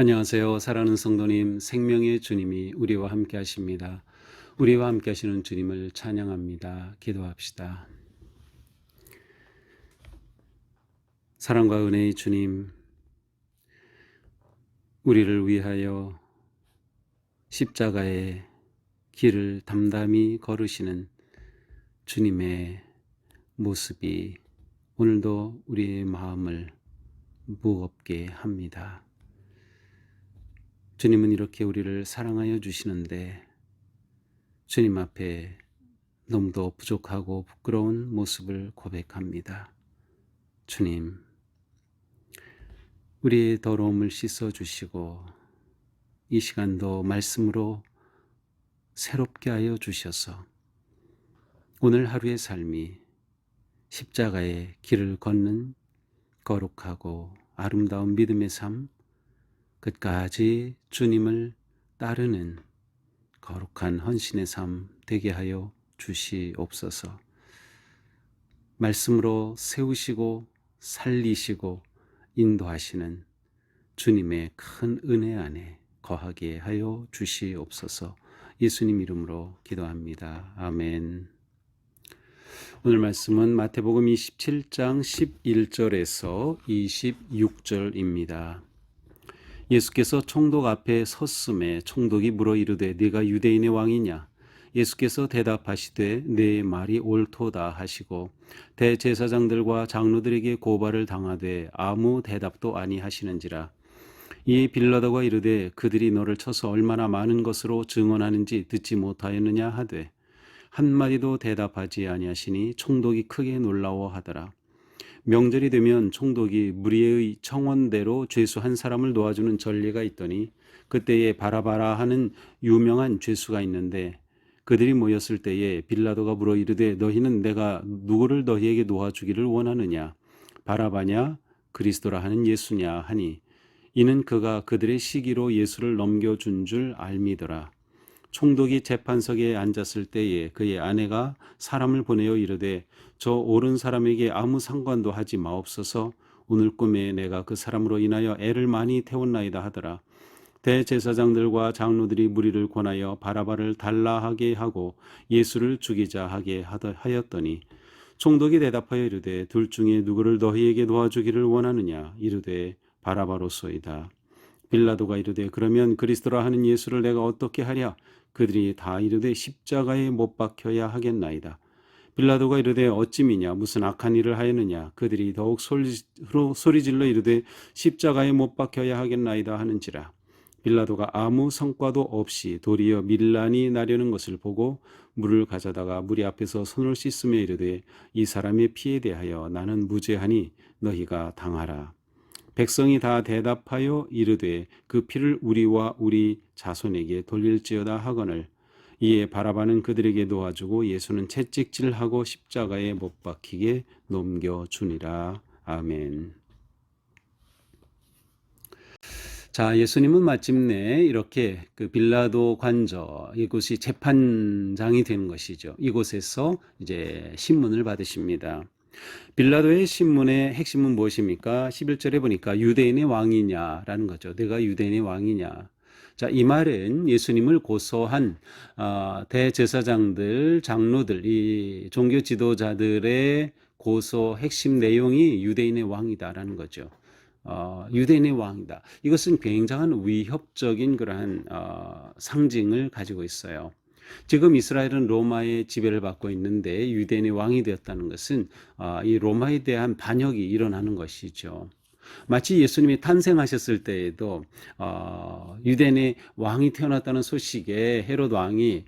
안녕하세요. 사랑하는 성도님, 생명의 주님이 우리와 함께 하십니다. 우리와 함께 하시는 주님을 찬양합니다. 기도합시다. 사랑과 은혜의 주님, 우리를 위하여 십자가의 길을 담담히 걸으시는 주님의 모습이 오늘도 우리의 마음을 무겁게 합니다. 주님은 이렇게 우리를 사랑하여 주시는데 주님 앞에 너무도 부족하고 부끄러운 모습을 고백합니다. 주님, 우리의 더러움을 씻어주시고 이 시간도 말씀으로 새롭게 하여 주셔서 오늘 하루의 삶이 십자가의 길을 걷는 거룩하고 아름다운 믿음의 삶, 끝까지 주님을 따르는 거룩한 헌신의 삶 되게 하여 주시옵소서. 말씀으로 세우시고 살리시고 인도하시는 주님의 큰 은혜 안에 거하게 하여 주시옵소서. 예수님 이름으로 기도합니다. 아멘. 오늘 말씀은 마태복음 27장 11절에서 26절입니다. 예수께서 총독 앞에 섰음에 총독이 물어 이르되 네가 유대인의 왕이냐? 예수께서 대답하시되 내 말이 옳도다 하시고 대제사장들과 장로들에게 고발을 당하되 아무 대답도 아니하시는지라. 이에 빌라도가 이르되 그들이 너를 쳐서 얼마나 많은 것으로 증언하는지 듣지 못하였느냐 하되 한마디도 대답하지 아니하시니 총독이 크게 놀라워하더라. 명절이 되면 총독이 무리의 청원대로 죄수 한 사람을 놓아주는 전례가 있더니 그때에 바라바라 하는 유명한 죄수가 있는데 그들이 모였을 때에 빌라도가 물어 이르되 너희는 내가 누구를 너희에게 놓아주기를 원하느냐? 바라바냐? 그리스도라 하는 예수냐? 하니 이는 그가 그들의 시기로 예수를 넘겨준 줄 알미더라. 총독이 재판석에 앉았을 때에 그의 아내가 사람을 보내어 이르되 저 옳은 사람에게 아무 상관도 하지 마옵소서. 오늘 꿈에 내가 그 사람으로 인하여 애를 많이 태웠나이다 하더라. 대제사장들과 장로들이 무리를 권하여 바라바를 달라하게 하고 예수를 죽이자 하게 하였더니 총독이 대답하여 이르되 둘 중에 누구를 너희에게 도와주기를 원하느냐? 이르되 바라바로소이다. 빌라도가 이르되 그러면 그리스도라 하는 예수를 내가 어떻게 하랴? 그들이 다 이르되 십자가에 못 박혀야 하겠나이다. 빌라도가 이르되 어찌미냐? 무슨 악한 일을 하였느냐? 그들이 더욱 소리질러 이르되 십자가에 못 박혀야 하겠나이다 하는지라. 빌라도가 아무 성과도 없이 도리어 밀란이 나려는 것을 보고 물을 가져다가 무리 앞에서 손을 씻으며 이르되 이 사람의 피에 대하여 나는 무죄하니 너희가 당하라. 백성이 다 대답하여 이르되 그 피를 우리와 우리 자손에게 돌릴지어다 하거늘. 이에 바라바는 그들에게 놓아주고 예수는 채찍질하고 십자가에 못 박히게 넘겨주니라. 아멘. 자, 예수님은 마침내 이렇게 그 빌라도 관저, 이곳이 재판장이 되는 것이죠. 이곳에서 이제 신문을 받으십니다. 빌라도의 신문의 핵심은 무엇입니까? 11절에 보니까 유대인의 왕이냐라는 거죠. 내가 유대인의 왕이냐. 자, 이 말은 예수님을 고소한 대제사장들, 장로들, 이 종교 지도자들의 고소 핵심 내용이 유대인의 왕이다라는 거죠. 유대인의 왕이다. 이것은 굉장한 위협적인 그러한 상징을 가지고 있어요. 지금 이스라엘은 로마의 지배를 받고 있는데 유대인의 왕이 되었다는 것은 이 로마에 대한 반역이 일어나는 것이죠. 마치 예수님이 탄생하셨을 때에도 유대인의 왕이 태어났다는 소식에 헤롯 왕이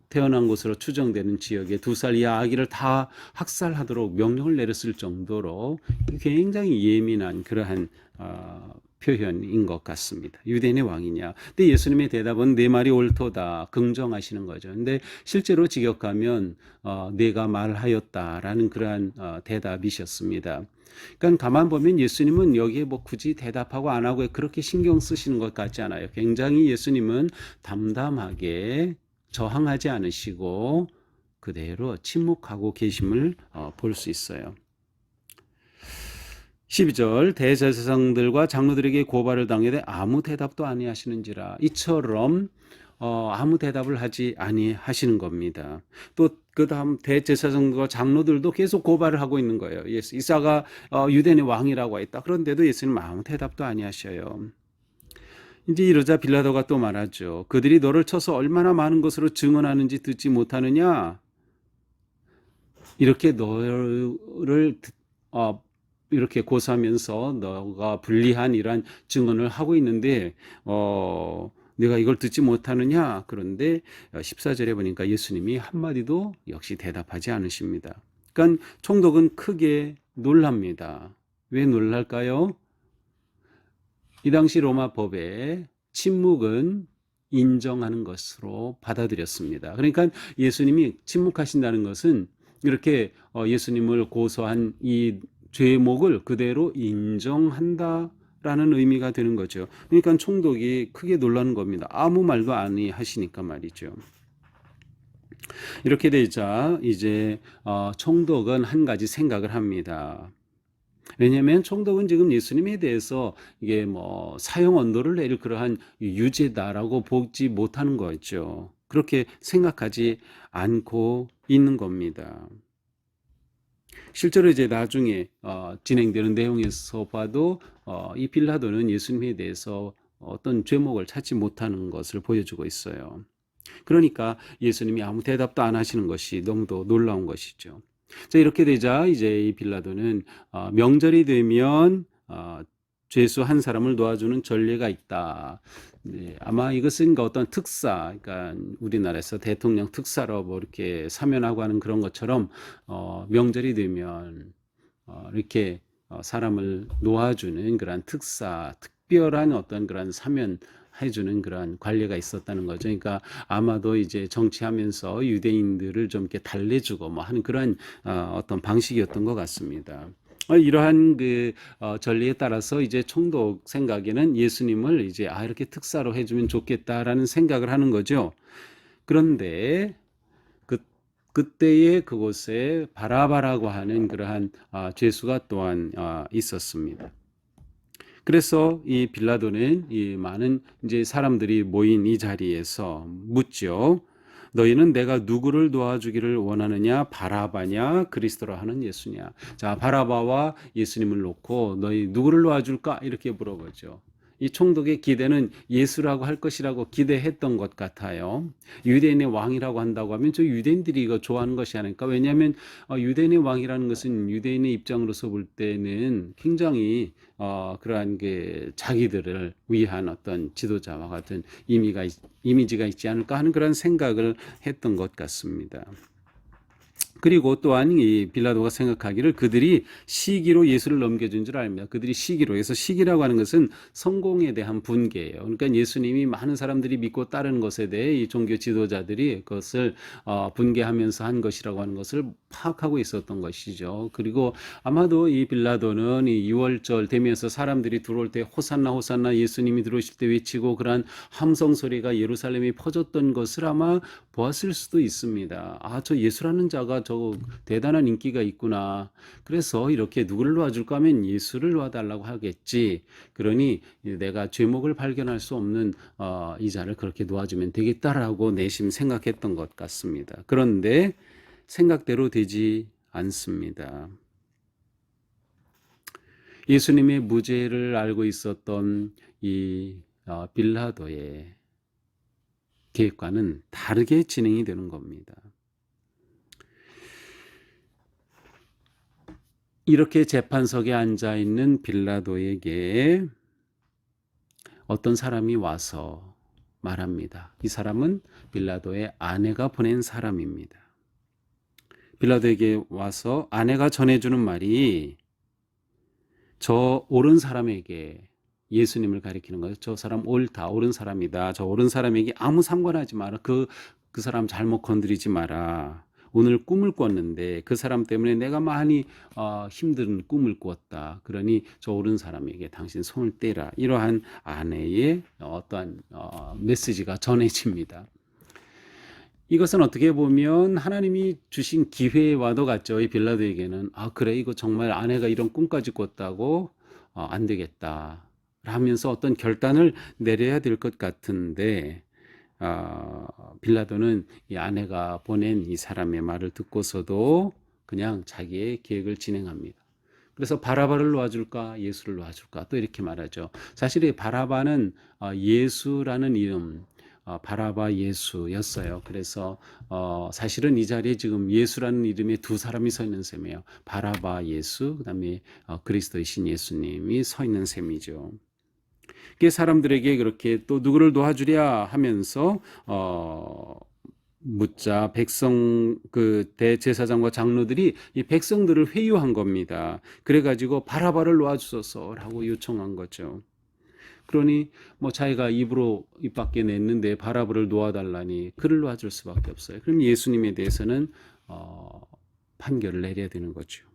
태어난 곳으로 추정되는 지역에 2살 이하 아기를 다 학살하도록 명령을 내렸을 정도로 굉장히 예민한 그러한 표현인 것 같습니다. 유대인의 왕이냐. 근데 예수님의 대답은 내 말이 옳도다. 긍정하시는 거죠. 근데 실제로 직역하면 내가 말하였다라는 그러한 대답이셨습니다. 그러니까 가만 보면 예수님은 여기에 뭐 굳이 대답하고 안 하고 그렇게 신경 쓰시는 것 같지 않아요. 굉장히 예수님은 담담하게 저항하지 않으시고 그대로 침묵하고 계심을 볼 수 있어요. 12절 대제사장들과 장로들에게 고발을 당하되 아무 대답도 아니하시는지라. 이처럼 아무 대답을 하지 아니하시는 겁니다. 또 그다음 대제사장과 장로들도 계속 고발을 하고 있는 거예요. 이사가 유대인의 왕이라고 했다. 그런데도 예수님 아무 대답도 아니하셔요. 이제 이러자 빌라도가 또 말하죠. 그들이 너를 쳐서 얼마나 많은 것으로 증언하는지 듣지 못하느냐? 이렇게 너를 이렇게 고소하면서 너가 불리한 이러한 증언을 하고 있는데 내가 이걸 듣지 못하느냐? 그런데 14절에 보니까 예수님이 한마디도 역시 대답하지 않으십니다. 그러니까 총독은 크게 놀랍니다. 왜 놀랄까요? 이 당시 로마 법에 침묵은 인정하는 것으로 받아들였습니다. 그러니까 예수님이 침묵하신다는 것은 이렇게 예수님을 고소한 이 죄목을 그대로 인정한다라는 의미가 되는 거죠. 그러니까 총독이 크게 놀라는 겁니다. 아무 말도 아니하시니까 말이죠. 이렇게 되자 이제 총독은 한 가지 생각을 합니다. 왜냐하면 총독은 지금 예수님에 대해서 이게 뭐 사형 언도를 내릴 그러한 유죄다라고 보지 못하는 거죠. 그렇게 생각하지 않고 있는 겁니다. 실제로 이제 나중에 진행되는 내용에서 봐도 이 빌라도는 예수님에 대해서 어떤 죄목을 찾지 못하는 것을 보여주고 있어요. 그러니까 예수님이 아무 대답도 안 하시는 것이 너무도 놀라운 것이죠. 자, 이렇게 되자 이제 이 빌라도는 명절이 되면 죄수 한 사람을 놓아주는 전례가 있다. 네, 아마 이것은 어떤 특사, 그러니까 우리나라에서 대통령 특사로 뭐 이렇게 사면하고 하는 그런 것처럼 명절이 되면 이렇게 사람을 놓아주는 그런 특사, 특별한 어떤 그런 사면 해주는 그런 관례가 있었다는 거죠. 그러니까 아마도 이제 정치하면서 유대인들을 좀 이렇게 달래주고 뭐 하는 그런 어떤 방식이었던 것 같습니다. 이러한 그 전리에 따라서 이제 총독 생각에는 예수님을 이제 이렇게 특사로 해주면 좋겠다라는 생각을 하는 거죠. 그런데 그때에 그곳에 바라바라고 하는 그러한 죄수가 또한 있었습니다. 그래서 이 빌라도는 이 많은 이제 사람들이 모인 이 자리에서 묻죠. 너희는 내가 누구를 도와주기를 원하느냐? 바라바냐? 그리스도라 하는 예수냐? 자, 바라바와 예수님을 놓고 너희 누구를 도와줄까? 이렇게 물어보죠. 이 총독의 기대는 예수라고 할 것이라고 기대했던 것 같아요. 유대인의 왕이라고 한다고 하면 저 유대인들이 이거 좋아하는 것이 아닐까? 왜냐하면 유대인의 왕이라는 것은 유대인의 입장으로서 볼 때는 굉장히 그러한 게 자기들을 위한 어떤 지도자와 같은 이미지가 있지 않을까 하는 그런 생각을 했던 것 같습니다. 그리고 또한 이 빌라도가 생각하기를 그들이 시기로 예수를 넘겨준 줄 압니다. 그들이 시기로 해서 시기라고 하는 것은 성공에 대한 분개예요. 그러니까 예수님이 많은 사람들이 믿고 따르는 것에 대해 이 종교 지도자들이 그것을 분개하면서 한 것이라고 하는 것을 파악하고 있었던 것이죠. 그리고 아마도 이 빌라도는 이 6월절 되면서 사람들이 들어올 때 호산나 호산나 예수님이 들어오실 때 외치고 그러한 함성 소리가 예루살렘에 퍼졌던 것을 아마 보았을 수도 있습니다. 저 예수라는 자가 저 대단한 인기가 있구나. 그래서 이렇게 누구를 도와줄까 하면 예수를 도와달라고 하겠지. 그러니 내가 죄목을 발견할 수 없는 이 자를 그렇게 도와주면 되겠다라고 내심 생각했던 것 같습니다. 그런데 생각대로 되지 않습니다. 예수님의 무죄를 알고 있었던 이 빌라도의 계획과는 다르게 진행이 되는 겁니다. 이렇게 재판석에 앉아 있는 빌라도에게 어떤 사람이 와서 말합니다. 이 사람은 빌라도의 아내가 보낸 사람입니다. 빌라도에게 와서 아내가 전해주는 말이 저 옳은 사람에게 예수님을 가리키는 거예요. 저 사람 옳다, 옳은 사람이다. 저 옳은 사람에게 아무 상관하지 마라. 그 사람 잘못 건드리지 마라. 오늘 꿈을 꿨는데 그 사람 때문에 내가 많이 힘든 꿈을 꿨다. 그러니 저 옳은 사람에게 당신 손을 떼라. 이러한 아내의 어떠한 메시지가 전해집니다. 이것은 어떻게 보면 하나님이 주신 기회와도 같죠. 이 빌라도에게는 그래 이거 정말 아내가 이런 꿈까지 꿨다고 안 되겠다 하면서 어떤 결단을 내려야 될 것 같은데 빌라도는 이 아내가 보낸 이 사람의 말을 듣고서도 그냥 자기의 계획을 진행합니다. 그래서 바라바를 놓아줄까 예수를 놓아줄까 또 이렇게 말하죠. 사실 이 바라바는 예수라는 이름 바라바 예수였어요. 그래서 사실은 이 자리에 지금 예수라는 이름의 두 사람이 서 있는 셈이에요. 바라바 예수 그다음에 그리스도이신 예수님이 서 있는 셈이죠. 그게 사람들에게 그렇게 또 누구를 도와주랴 하면서 묻자 백성 그 대제사장과 장로들이 이 백성들을 회유한 겁니다. 그래가지고 바라바를 놓아주소서라고 요청한 거죠. 그러니 뭐 자기가 입 밖에 냈는데 바라바를 놓아달라니 그를 놓아줄 수밖에 없어요. 그럼 예수님에 대해서는 판결을 내려야 되는 거죠.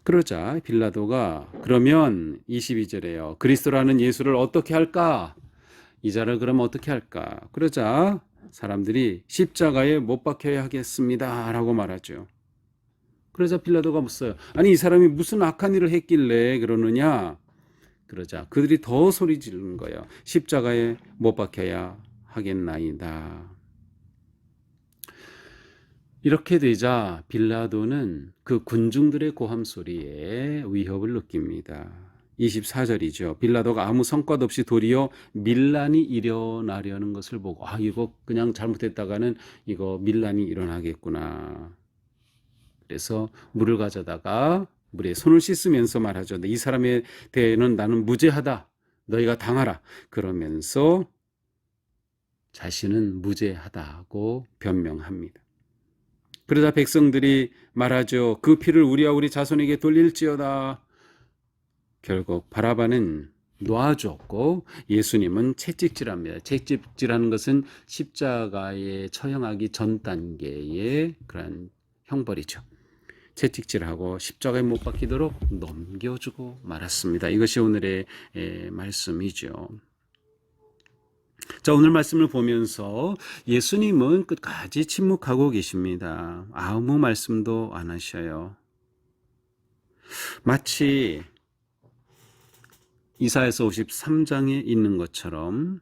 그러자 빌라도가 그러면 22절에요. 그리스도라는 예수를 어떻게 할까? 이 자를 그럼 어떻게 할까? 그러자 사람들이 십자가에 못 박혀야 하겠습니다 라고 말하죠. 그러자 빌라도가 묻어요. 아니 이 사람이 무슨 악한 일을 했길래 그러느냐? 그러자 그들이 더 소리 지르는 거예요. 십자가에 못 박혀야 하겠나이다. 이렇게 되자 빌라도는 그 군중들의 고함 소리에 위협을 느낍니다. 24절이죠. 빌라도가 아무 성과도 없이 도리어 밀란이 일어나려는 것을 보고 이거 그냥 잘못했다가는 이거 밀란이 일어나겠구나. 그래서 물을 가져다가 물에 손을 씻으면서 말하죠. 이 사람에 대해는 나는 무죄하다. 너희가 당하라. 그러면서 자신은 무죄하다고 변명합니다. 그러자 백성들이 말하죠. 그 피를 우리와 우리 자손에게 돌릴지어다. 결국 바라바는 놓아줬고 예수님은 채찍질합니다. 채찍질하는 것은 십자가에 처형하기 전 단계의 그런 형벌이죠. 채찍질하고 십자가에 못 박히도록 넘겨주고 말았습니다. 이것이 오늘의 말씀이죠. 자, 오늘 말씀을 보면서 예수님은 끝까지 침묵하고 계십니다. 아무 말씀도 안 하셔요. 마치 이사야서 53장에 있는 것처럼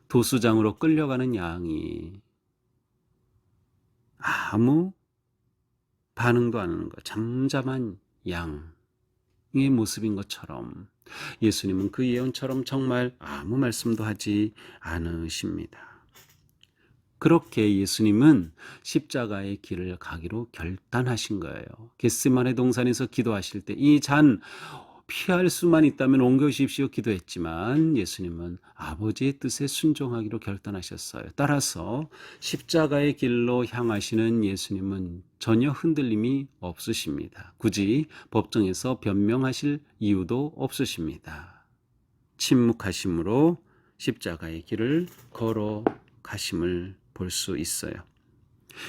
도수장으로 끌려가는 양이 아무 반응도 안 하는 것, 잠잠한 양의 모습인 것처럼 예수님은 그 예언처럼 정말 아무 말씀도 하지 않으십니다. 그렇게 예수님은 십자가의 길을 가기로 결단하신 거예요. 겟세마네 동산에서 기도하실 때 이 잔 피할 수만 있다면 옮겨주십시오 기도했지만 예수님은 아버지의 뜻에 순종하기로 결단하셨어요. 따라서 십자가의 길로 향하시는 예수님은 전혀 흔들림이 없으십니다. 굳이 법정에서 변명하실 이유도 없으십니다. 침묵하심으로 십자가의 길을 걸어가심을 볼 수 있어요.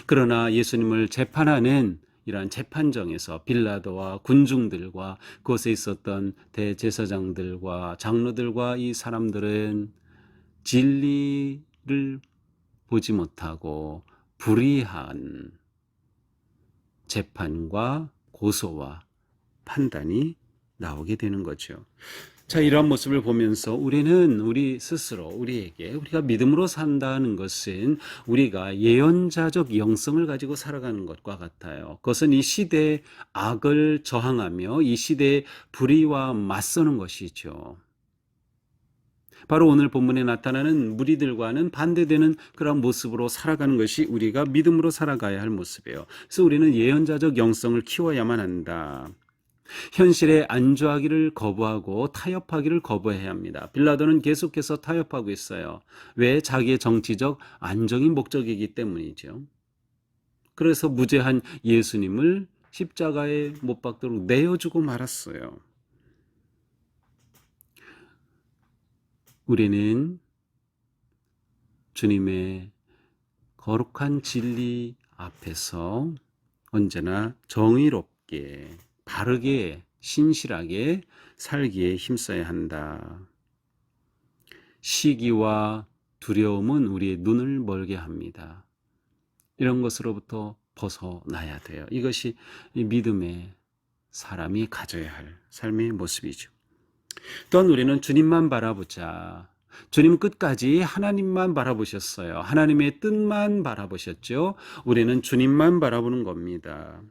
그러나 예수님을 재판하는 이러한 재판정에서 빌라도와 군중들과 그곳에 있었던 대제사장들과 장로들과 이 사람들은 진리를 보지 못하고 불의한 재판과 고소와 판단이 나오게 되는 거죠. 자, 이러한 모습을 보면서 우리는 우리 스스로 우리가 믿음으로 산다는 것은 우리가 예언자적 영성을 가지고 살아가는 것과 같아요. 그것은 이 시대의 악을 저항하며 이 시대의 불의와 맞서는 것이죠. 바로 오늘 본문에 나타나는 무리들과는 반대되는 그런 모습으로 살아가는 것이 우리가 믿음으로 살아가야 할 모습이에요. 그래서 우리는 예언자적 영성을 키워야만 한다. 현실에 안주하기를 거부하고 타협하기를 거부해야 합니다. 빌라도는 계속해서 타협하고 있어요. 왜? 자기의 정치적 안정이 목적이기 때문이죠. 그래서 무죄한 예수님을 십자가에 못 박도록 내어주고 말았어요. 우리는 주님의 거룩한 진리 앞에서 언제나 정의롭게 바르게 신실하게 살기에 힘써야 한다. 시기와 두려움은 우리의 눈을 멀게 합니다. 이런 것으로부터 벗어나야 돼요. 이것이 믿음의 사람이 가져야 할 삶의 모습이죠. 또한 우리는 주님만 바라보자. 주님 끝까지 하나님만 바라보셨어요. 하나님의 뜻만 바라보셨죠. 우리는 주님만 바라보는 겁니다.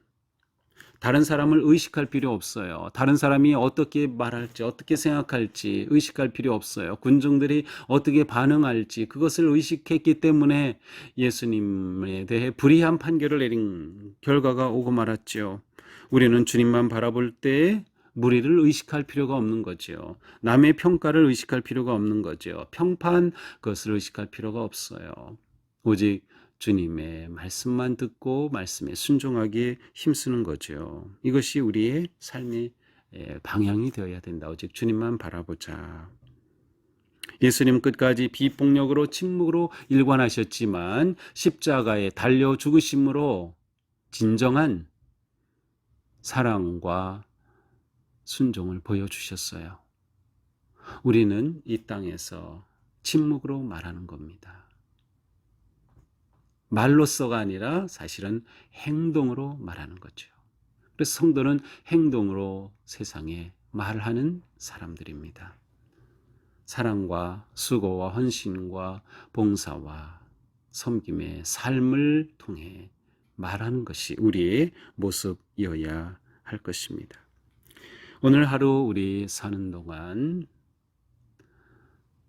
다른 사람을 의식할 필요 없어요. 다른 사람이 어떻게 말할지, 어떻게 생각할지 의식할 필요 없어요. 군중들이 어떻게 반응할지 그것을 의식했기 때문에 예수님에 대해 불의한 판결을 내린 결과가 오고 말았죠. 우리는 주님만 바라볼 때 무리를 의식할 필요가 없는 거죠. 남의 평가를 의식할 필요가 없는 거죠. 평판 그것을 의식할 필요가 없어요. 오직 주님의 말씀만 듣고 말씀에 순종하기에 힘쓰는 거죠. 이것이 우리의 삶의 방향이 되어야 된다. 오직 주님만 바라보자. 예수님 끝까지 비폭력으로 침묵으로 일관하셨지만 십자가에 달려 죽으심으로 진정한 사랑과 순종을 보여주셨어요. 우리는 이 땅에서 침묵으로 말하는 겁니다. 말로서가 아니라 사실은 행동으로 말하는 거죠. 그래서 성도는 행동으로 세상에 말하는 사람들입니다. 사랑과 수고와 헌신과 봉사와 섬김의 삶을 통해 말하는 것이 우리의 모습이어야 할 것입니다. 오늘 하루 우리 사는 동안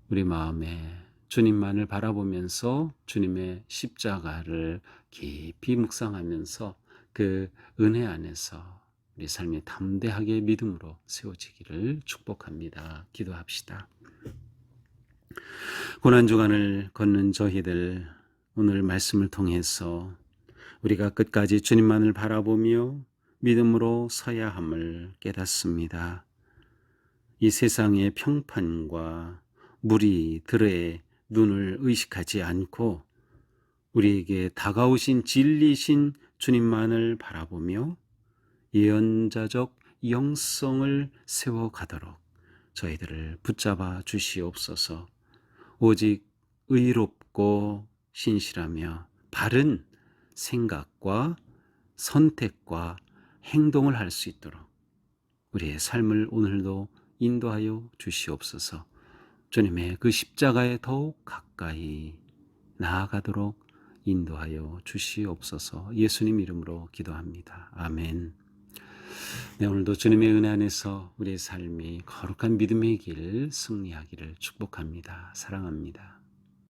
우리 마음에 주님만을 바라보면서 주님의 십자가를 깊이 묵상하면서 그 은혜 안에서 우리 삶이 담대하게 믿음으로 세워지기를 축복합니다. 기도합시다. 고난주간을 걷는 저희들 오늘 말씀을 통해서 우리가 끝까지 주님만을 바라보며 믿음으로 서야 함을 깨닫습니다. 이 세상의 평판과 무리들의 눈을 의식하지 않고 우리에게 다가오신 진리신 주님만을 바라보며 예언자적 영성을 세워가도록 저희들을 붙잡아 주시옵소서. 오직 의롭고 신실하며 바른 생각과 선택과 행동을 할 수 있도록 우리의 삶을 오늘도 인도하여 주시옵소서. 주님의 그 십자가에 더욱 가까이 나아가도록 인도하여 주시옵소서. 예수님 이름으로 기도합니다. 아멘. 네, 오늘도 주님의 은혜 안에서 우리의 삶이 거룩한 믿음의 길 승리하기를 축복합니다. 사랑합니다.